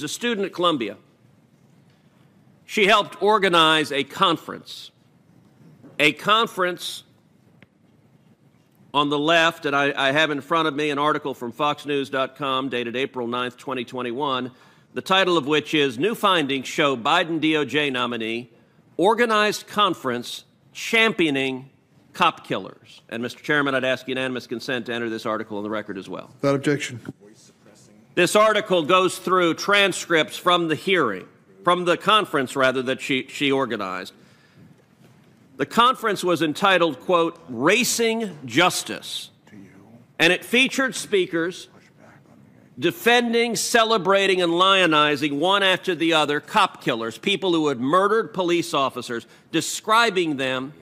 a student at Columbia. She helped organize a conference on the left, and I have in front of me an article from FoxNews.com dated April 9th, 2021, the title of which is New Findings Show Biden DOJ Nominee Organized Conference Championing Cop Killers. And, Mr. Chairman, I'd ask unanimous consent to enter this article on the record as well. Without objection. This article goes through transcripts from the hearing, from the conference, rather, that she organized. The conference was entitled, quote, Racing Justice, and it featured speakers defending, celebrating, and lionizing one after the other cop killers, people who had murdered police officers, describing them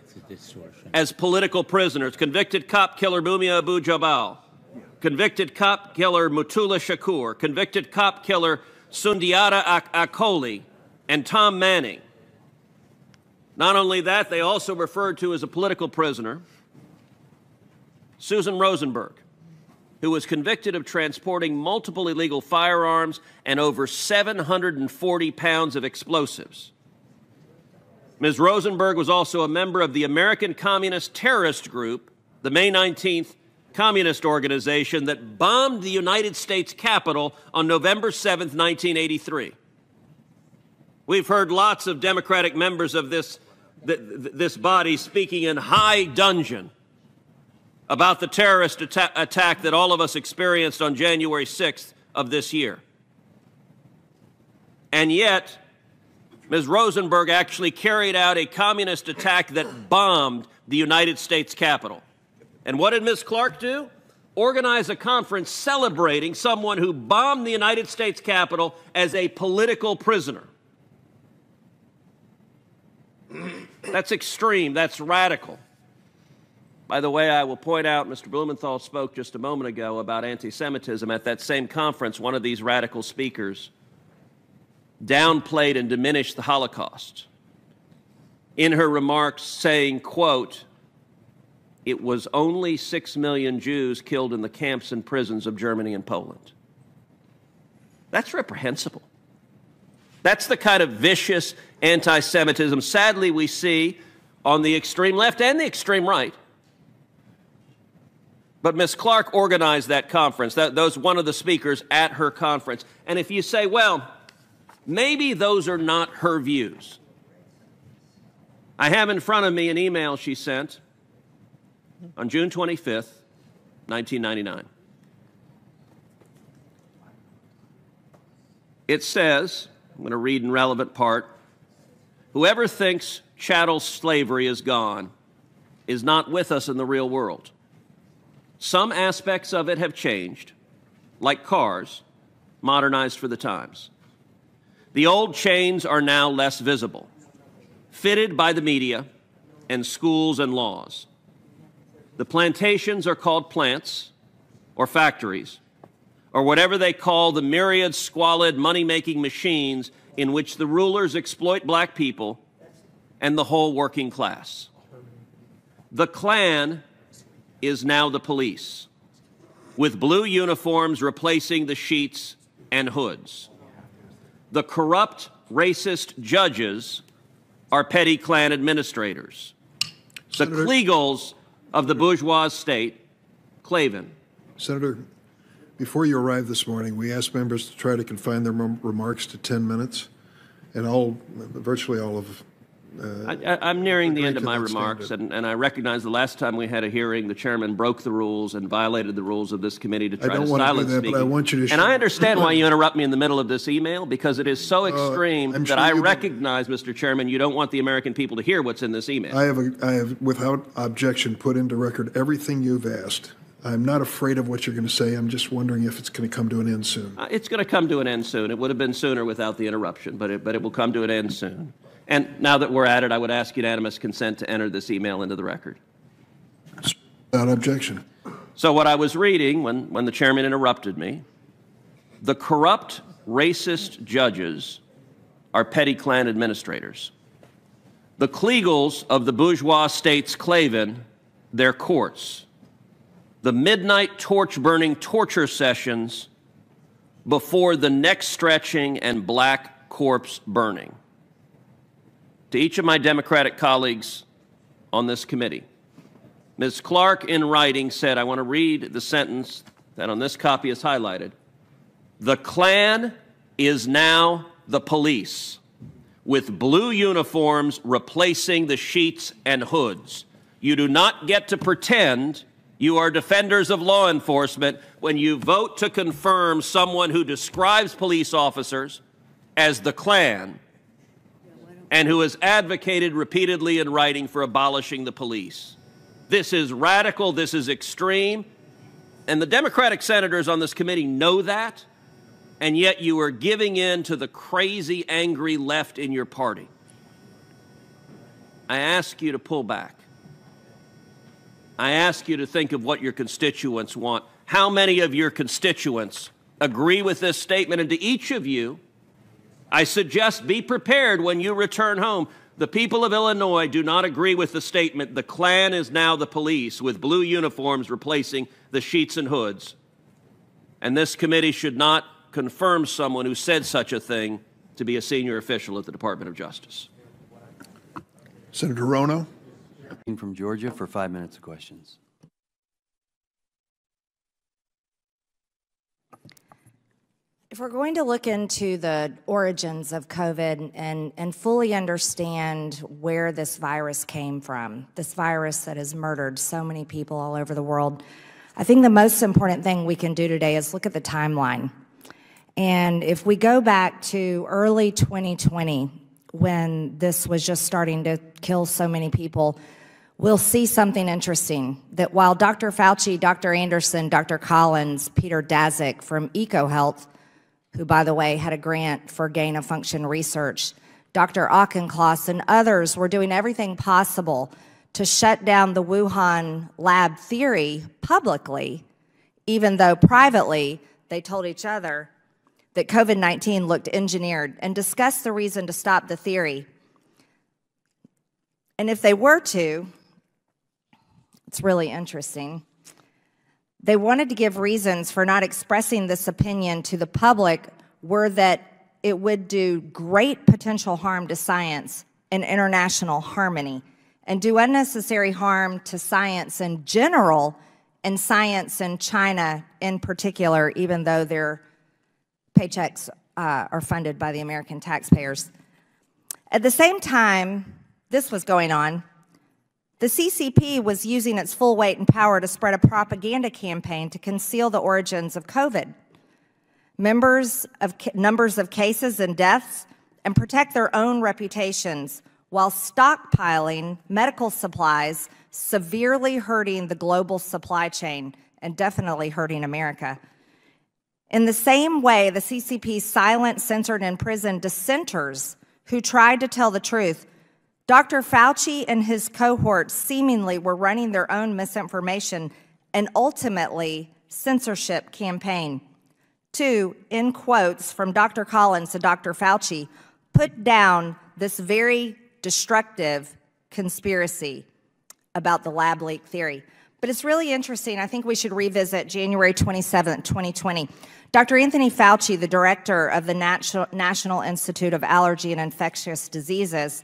as political prisoners. Convicted cop killer Mumia Abu Jabal, convicted cop killer Mutula Shakur, convicted cop killer Sundiata Akoli, and Tom Manning. Not only that, they also referred to as a political prisoner Susan Rosenberg, who was convicted of transporting multiple illegal firearms and over 740 pounds of explosives. Ms. Rosenberg was also a member of the American Communist Terrorist Group, the May 19th communist organization that bombed the United States Capitol on November 7th, 1983. We've heard lots of Democratic members of this body speaking in high dudgeon about the terrorist attack that all of us experienced on January 6th of this year. And yet, Ms. Rosenberg actually carried out a communist attack that bombed the United States Capitol. And what did Ms. Clark do? Organize a conference celebrating someone who bombed the United States Capitol as a political prisoner. That's extreme. That's radical. By the way, I will point out, Mr. Blumenthal spoke just a moment ago about anti-Semitism. At that same conference, one of these radical speakers downplayed and diminished the Holocaust in her remarks, saying, quote, it was only 6 million Jews killed in the camps and prisons of Germany and Poland. That's reprehensible. That's the kind of vicious anti-Semitism, sadly, we see on the extreme left and the extreme right. But Ms. Clark organized that conference. Those one of the speakers at her conference. And if you say, well, maybe those are not her views. I have in front of me an email she sent on June 25th, 1999. It says, I'm going to read in relevant part, whoever thinks chattel slavery is gone is not with us in the real world. Some aspects of it have changed, like cars, modernized for the times. The old chains are now less visible, fitted by the media and schools and laws. The plantations are called plants or factories, or whatever they call the myriad squalid money-making machines in which the rulers exploit black people and the whole working class. The Klan is now the police, with blue uniforms replacing the sheets and hoods. The corrupt, racist judges are petty Klan administrators. The Kliegels of the bourgeois state, Klavan. Senator, before you arrived this morning, we asked members to try to confine their remarks to 10 minutes, and virtually all of I'm nearing the end of my remarks, and I recognize the last time we had a hearing, the chairman broke the rules and violated the rules of this committee to try to silence speaking. But I want you to and I understand why you interrupt me in the middle of this email, because it is so extreme that I recognize, Mr. Chairman, you don't want the American people to hear what's in this email. I have, without objection, put into record everything you've asked. I'm not afraid of what you're going to say. I'm just wondering if it's going to come to an end soon. It's going to come to an end soon. It would have been sooner without the interruption, but it will come to an end soon. And now that we're at it, I would ask unanimous consent to enter this email into the record. Without objection. So what I was reading when the chairman interrupted me, the corrupt, racist judges are petty Klan administrators. The Kliegels of the bourgeois state's Klavan, their courts. The midnight torch-burning torture sessions before the neck stretching and black corpse burning. To each of my Democratic colleagues on this committee, Ms. Clark, in writing, said, I want to read the sentence that on this copy is highlighted. The Klan is now the police, with blue uniforms replacing the sheets and hoods. You do not get to pretend you are defenders of law enforcement when you vote to confirm someone who describes police officers as the Klan and who has advocated repeatedly in writing for abolishing the police. This is radical, this is extreme, and the Democratic senators on this committee know that, and yet you are giving in to the crazy, angry left in your party. I ask you to pull back. I ask you to think of what your constituents want. How many of your constituents agree with this statement? And to each of you, I suggest be prepared when you return home. The people of Illinois do not agree with the statement, the Klan is now the police, with blue uniforms replacing the sheets and hoods. And this committee should not confirm someone who said such a thing to be a senior official at the Department of Justice. Senator Rono. From Georgia for 5 minutes of questions. If we're going to look into the origins of COVID and fully understand where this virus came from, this virus that has murdered so many people all over the world, I think the most important thing we can do today is look at the timeline. And if we go back to early 2020, when this was just starting to kill so many people, we'll see something interesting, that while Dr. Fauci, Dr. Anderson, Dr. Collins, Peter Daszak from EcoHealth, who, by the way, had a grant for gain-of-function research, Dr. Auchincloss and others were doing everything possible to shut down the Wuhan lab theory publicly, even though privately they told each other that COVID-19 looked engineered and discussed the reason to stop the theory. And if they were to, it's really interesting. They wanted to give reasons for not expressing this opinion to the public were that it would do great potential harm to science and international harmony and do unnecessary harm to science in general and science in China in particular, even though their paychecks are funded by the American taxpayers. At the same time this was going on, the CCP was using its full weight and power to spread a propaganda campaign to conceal the origins of COVID, numbers of cases and deaths, and protect their own reputations while stockpiling medical supplies, severely hurting the global supply chain and definitely hurting America. In the same way, the CCP silent, censored, and imprisoned dissenters who tried to tell the truth. Dr. Fauci and his cohorts seemingly were running their own misinformation and ultimately censorship campaign to, in quotes from Dr. Collins to Dr. Fauci, put down this very destructive conspiracy about the lab leak theory. But it's really interesting. I think we should revisit January 27th, 2020. Dr. Anthony Fauci, the director of the National Institute of Allergy and Infectious Diseases,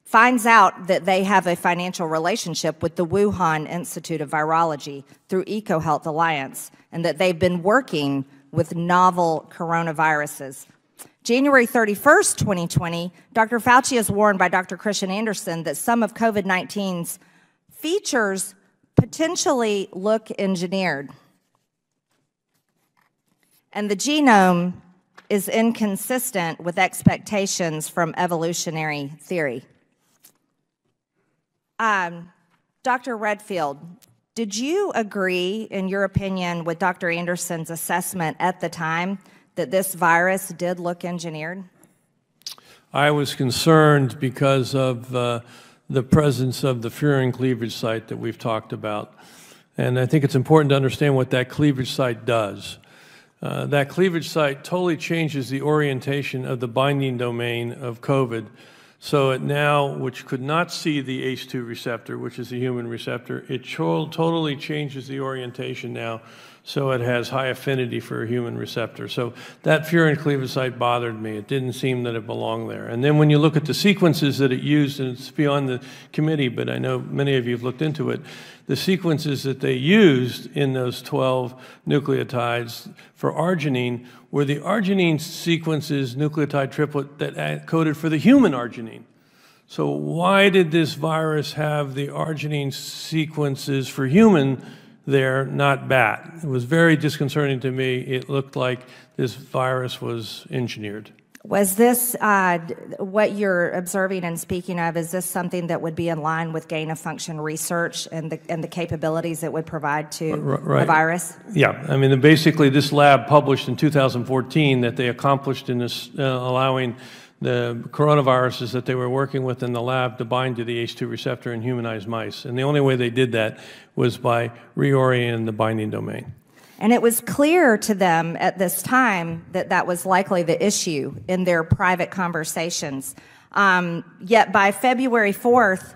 finds out that they have a financial relationship with the Wuhan Institute of Virology through EcoHealth Alliance, and that they've been working with novel coronaviruses. January 31st, 2020, Dr. Fauci is warned by Dr. Christian Anderson that some of COVID-19's features potentially look engineered, and the genome is inconsistent with expectations from evolutionary theory. Dr. Redfield, did you agree, in your opinion, with Dr. Anderson's assessment at the time that this virus did look engineered? I was concerned because of the presence of the furin cleavage site that we've talked about. And I think it's important to understand what that cleavage site does. That cleavage site totally changes the orientation of the binding domain of COVID. So it now, which could not see the ACE2 receptor, which is the human receptor, it totally changes the orientation now So it has high affinity for a human receptor. So that furin cleavage site bothered me. It didn't seem that it belonged there. And then when you look at the sequences that it used, and it's beyond the committee, but I know many of you have looked into it, the sequences that they used in those 12 nucleotides for arginine were the arginine sequences, nucleotide triplet, that coded for the human arginine. So why did this virus have the arginine sequences for human there, not bat? It was very disconcerting to me. It looked like this virus was engineered. Was this, what you're observing and speaking of, is this something that would be in line with gain-of-function research and the capabilities it would provide to the virus? Yeah. I mean, basically, this lab published in 2014 that they accomplished in this, allowing the coronaviruses that they were working with in the lab to bind to the ACE2 receptor in humanized mice. And the only way they did that was by reorienting the binding domain. And it was clear to them at this time that that was likely the issue in their private conversations. Yet by February 4th,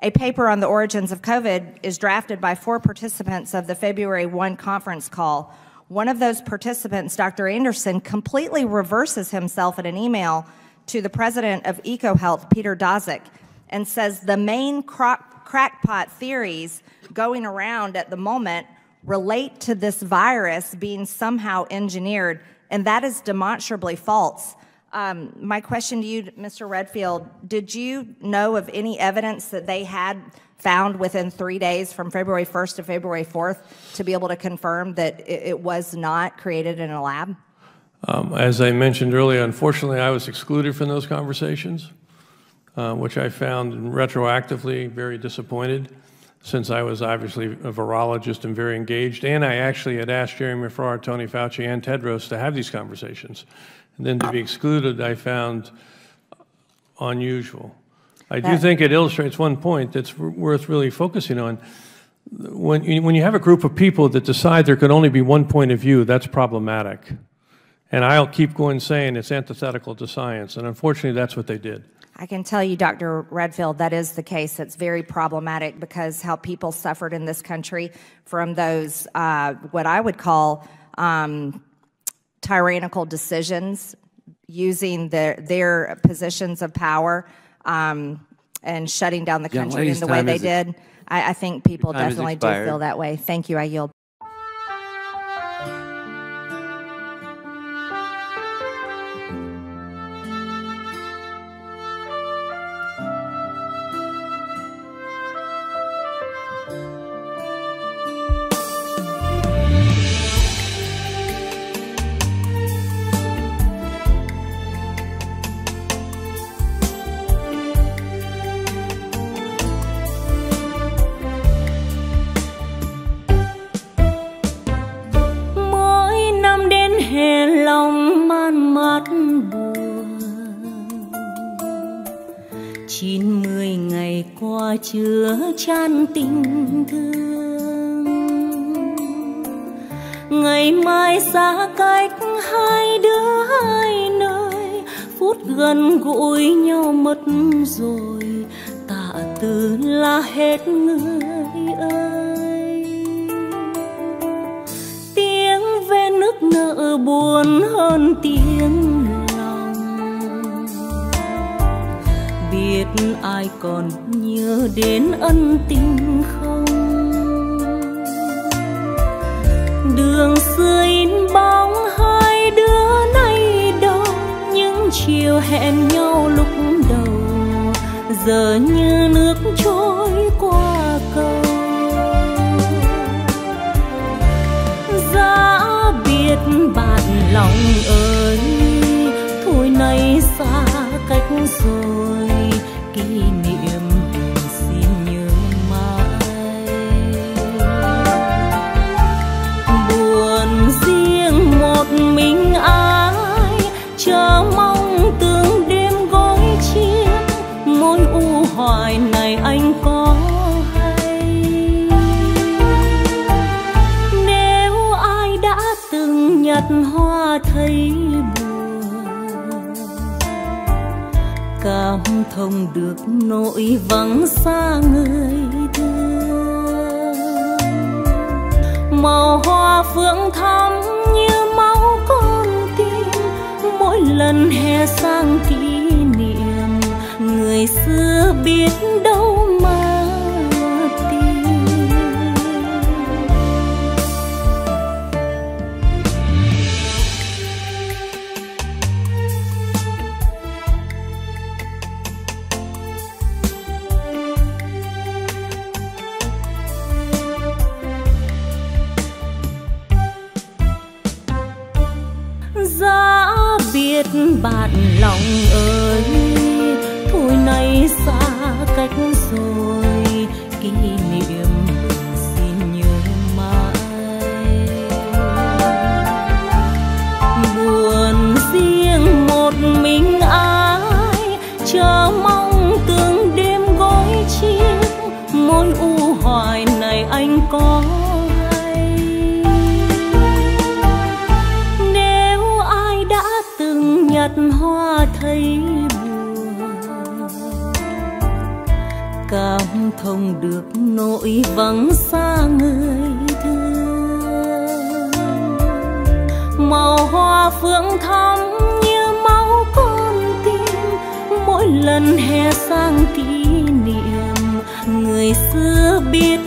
a paper on the origins of COVID is drafted by 4 participants of the February 1 conference call. One of those participants, Dr. Anderson, completely reverses himself in an email to the president of EcoHealth, Peter Daszak, and says the main crackpot theories going around at the moment relate to this virus being somehow engineered, and that is demonstrably false. My question to you, Mr. Redfield, did you know of any evidence that they had found within 3 days from February 1st to February 4th to be able to confirm that it was not created in a lab? As I mentioned earlier, unfortunately, I was excluded from those conversations, which I found retroactively very disappointed, since I was obviously a virologist and very engaged, and I actually had asked Jeremy Farrar, Tony Fauci, and Tedros to have these conversations. And then to be excluded, I found unusual. I do think it illustrates one point that's worth really focusing on. When you have a group of people that decide there could only be one point of view, that's problematic. And I'll keep going saying it's antithetical to science, and unfortunately that's what they did. I can tell you, Dr. Redfield, that is the case. It's very problematic because how people suffered in this country from those, what I would call tyrannical decisions, using their positions of power and shutting down the country in the way they did. I think people definitely do feel that way. Thank you. I yield. Chứa chan tình thương, ngày mai xa cách hai đứa hai nơi, phút gần gũi nhau mất rồi, tạ từ là hết người ơi. Tiếng ve nức nở buồn hơn tiếng lòng, biết ai còn nhớ đến ân tình không? Đường xưa in bóng hai đứa nay đâu, những chiều hẹn nhau lúc đầu giờ như nước trôi qua cầu. Giá biết bạn lòng ơi, thôi nay xa cách rồi, kỷ niệm xin nhớ mãi. Buồn riêng một mình ai, chờ mong từng đêm gối chiêm, mối u hoài này anh có hay? Nếu ai đã từng nhặt hoa thấy cảm thông được nỗi vắng xa người thương. màu hoa phượng thắm như máu con tim, mỗi lần hè sang kỷ niệm người xưa biết đâu mà tìm. Giá biết bạn lòng ơi, thôi nay xa cách rồi, kỷ niệm xin nhớ mãi. Buồn riêng một mình ai, chờ mong từng đêm gối chiếc, mối u hoài này anh có nhặt hoa thấy buồn, cảm thông được nỗi vắng xa người thương. Màu hoa phượng thắm như máu con tim, mỗi lần hè sang kỷ niệm người xưa biết